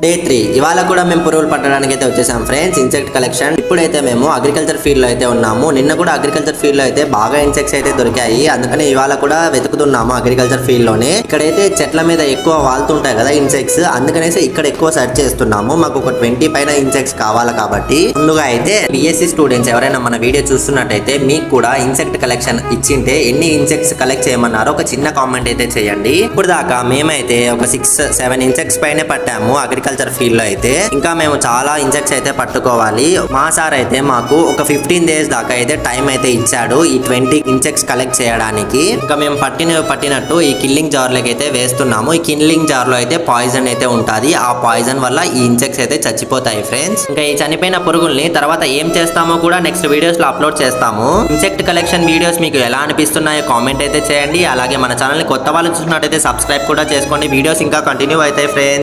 Day 3 ఇవాళ కూడా మేము పురుగులు పట్టడానికి అయితే వచ్చేసాం ఫ్రెండ్స్. Insect collection. ఇప్పుడైతే మేము అగ్రికల్చర్ ఫీల్డ్ లో అయితే ఉన్నాము. నిన్న కూడా అగ్రికల్చర్ ఫీల్డ్ లో అయితే బాగా ఇన్సెక్ట్స్ అయితే దొరికాయి. అందుకని ఇవాళ కూడా వెతుకుతున్నాము అగ్రికల్చర్ ఫీల్డ్ లోనే. ఇక్కడైతే చెట్ల మీద ఎక్కువ వాళ్తుంటాయి కదా ఇన్సెక్ట్స్, అందుకనేసి ఇక్కడ ఎక్కువ సెర్చ్ చేస్తున్నాము. మాకు ఒక 20 పైన ఇన్సెక్ట్స్ కావాలి కాబట్టి ముందుగా అయితే బిఎస్సి స్టూడెంట్స్ ఎవరైనా మన వీడియో చూస్తున్నట్టయితే మీకు కూడా ఇన్సెక్ట్ కలెక్షన్ ఇచ్చింటే ఎన్ని ఇన్సెక్ట్స్ కలెక్ట్ చేయమన్నారో ఒక చిన్న కామెంట్ అయితే చేయండి. ఇప్పుడు దాకా మేమైతే ఒక 6-7 ఇన్సెక్ట్స్ పైనే పట్టాము అగ్రికల్చర్ ఫీల్డ్ లో అయితే. ఇంకా మేము చాలా ఇన్సెక్ట్స్ అయితే పట్టుకోవాలి. మా సార్ అయితే మాకు ఒక 15 days దాకా అయితే టైం అయితే ఇచ్చాడు ఈ 20 ఇన్సెక్ట్స్ కలెక్ట్ చేయడానికి. ఇంకా మేము పట్టినట్టు ఈ కిల్లింగ్ జార్ లకి అయితే వేస్తున్నాము. ఈ కిల్లింగ్ జార్ లో అయితే పాయిజన్ అయితే ఉంటుంది. ఆ పాయిజన్ వల్ల ఈ ఇన్సెక్ట్స్ అయితే చచ్చిపోతాయి ఫ్రెండ్స్. ఇంకా ఈ చనిపోయిన పురుగుల్ని తర్వాత ఏం చేస్తామో కూడా నెక్స్ట్ వీడియోస్ లో అప్లోడ్ చేస్తాము. ఇన్సెక్ట్ కలెక్షన్ వీడియోస్ మీకు ఎలా అనిపిస్తున్నాయో కామెంట్ అయితే చేయండి. అలాగే మన ఛానల్ ని కొత్త వాళ్ళు చూసినట్టయితే సబ్స్క్రైబ్ కూడా చేసుకోండి. వీడియోస్ ఇంకా కంటిన్యూ అవుతాయి ఫ్రెండ్స్.